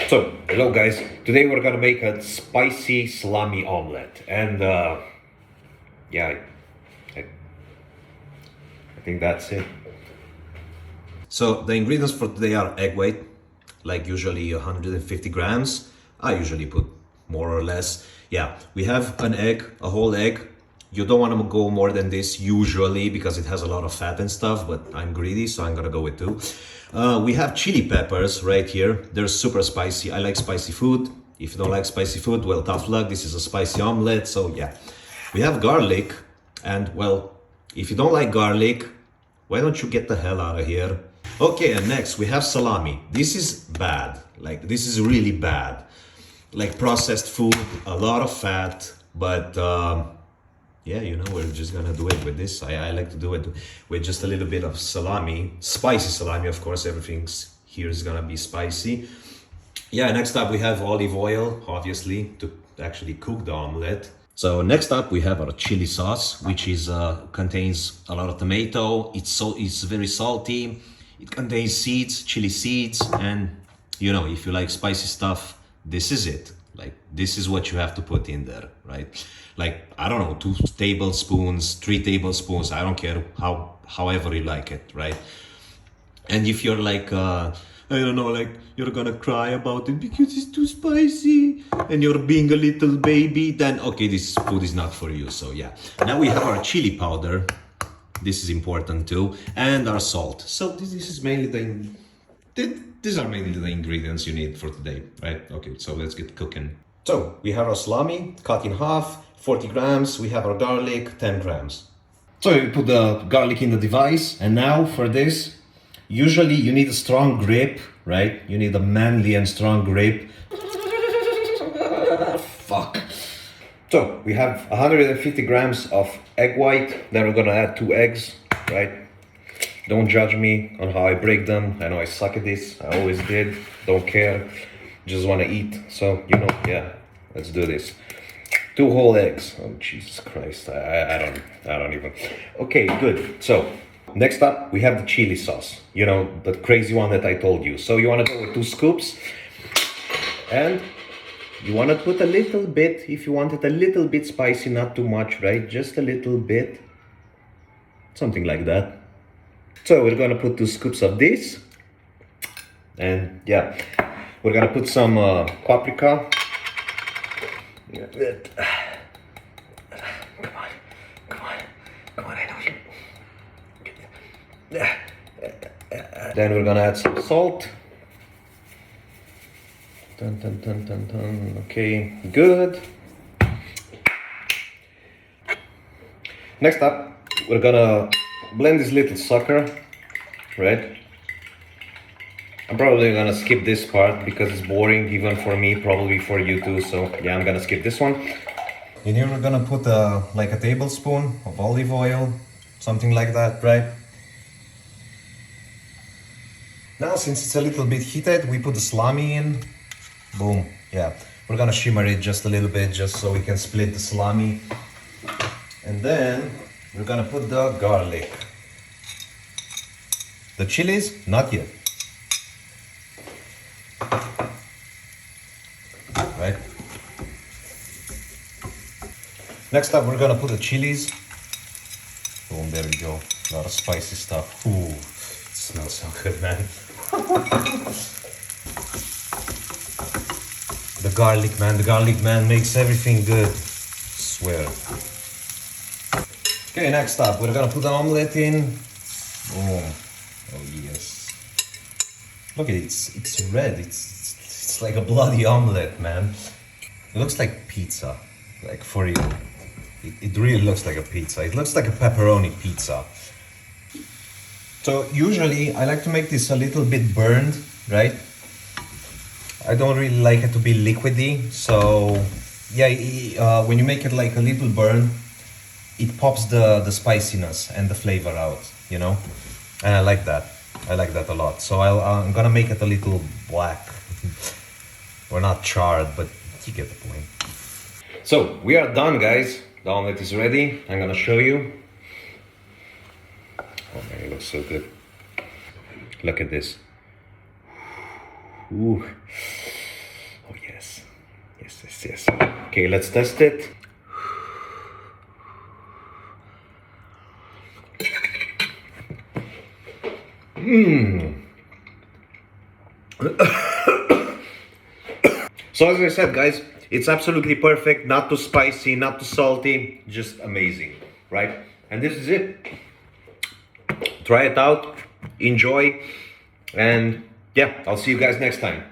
So, hello guys. Today we're gonna make a spicy salami omelette, and yeah, I think that's it. So the ingredients for today are egg white, like usually 150 grams. I usually put more or less. Yeah, we have an egg, a whole egg. You don't want to go more than this usually because it has a lot of fat and stuff, but I'm greedy, so I'm gonna go with 2. We have chili peppers right here. They're super spicy. I like spicy food. If you don't like spicy food, well, tough luck. This is a spicy omelette, so yeah. We have garlic, and well, if you don't like garlic, why don't you get the hell out of here? Okay, and next we have salami. This is bad. Like, this is really bad. Like processed food, a lot of fat, but yeah, you know, we're just gonna do it with this. I like to do it with just a little bit of salami, spicy salami, of course. Everything's here is gonna be spicy. Yeah, next up we have olive oil, obviously, to actually cook the omelette. So next up we have our chili sauce, which is contains a lot of tomato. It's very salty. It contains seeds, chili seeds, and you know, if you like spicy stuff, this is it. Like, this is what you have to put in there, right? Like, I don't know, 2 tablespoons, 3 tablespoons, I don't care, however you like it, right? And if you're like, I don't know, like, you're gonna cry about it because it's too spicy and you're being a little baby, then okay, this food is not for you. So yeah, now we have our chili powder. This is important too, and our salt. So this is mainly these are mainly the ingredients you need for today, right? Okay, so let's get cooking. So we have our salami cut in half, 40 grams. We have our garlic, 10 grams. So you put the garlic in the device, and now for this, usually you need a strong grip, right? You need a manly and strong grip. Fuck. So we have 150 grams of egg white. Then we're gonna add 2 eggs, right? Don't judge me on how I break them. I know I suck at this. I always did. Don't care. Just want to eat. So, you know, yeah, let's do this. 2 whole eggs. Oh, Jesus Christ. I don't even. Okay, good. So, next up, we have the chili sauce. You know, the crazy one that I told you. So you want to go with 2 scoops. And you want to put a little bit, if you want it a little bit spicy, not too much, right? Just a little bit. Something like that. So we're gonna put 2 scoops of this, and yeah, we're gonna put some paprika. Come on, I know you. Then we're gonna add some salt. Okay, good. Next up, we're gonna blend this little sucker, right? I'm probably gonna skip this part because it's boring, even for me, probably for you too. So yeah, I'm gonna skip this one. In here we're gonna put like a tablespoon of olive oil, something like that, right? Now, since it's a little bit heated, we put the salami in. Boom. Yeah, we're gonna shimmer it just a little bit, just so we can split the salami. And then we're gonna put the garlic. The chilies, not yet. Right? Next up, we're gonna put the chilies. Boom, there we go. A lot of spicy stuff. Ooh, it smells so good, man. The garlic man makes everything good. I swear. Okay, next up, we're gonna put the omelette in. Boom. Oh yes. Look at it, it's red. It's like a bloody omelette, man. It looks like pizza, like for real. It really looks like a pizza. It looks like a pepperoni pizza. So usually I like to make this a little bit burned, right? I don't really like it to be liquidy. So yeah, when you make it like a little burn, it pops the spiciness and the flavor out, you know? And I like that. I like that a lot. So I'm gonna make it a little black. Or not charred, but you get the point. So we are done, guys. The omelet is ready. I'm gonna show you. Oh man, it looks so good. Look at this. Ooh. Yes. Yes, yes, yes. Okay, let's test it. So as I said, guys, it's absolutely perfect, not too spicy, not too salty, just amazing, right? And this is it. Try it out, enjoy, and yeah, I'll see you guys next time.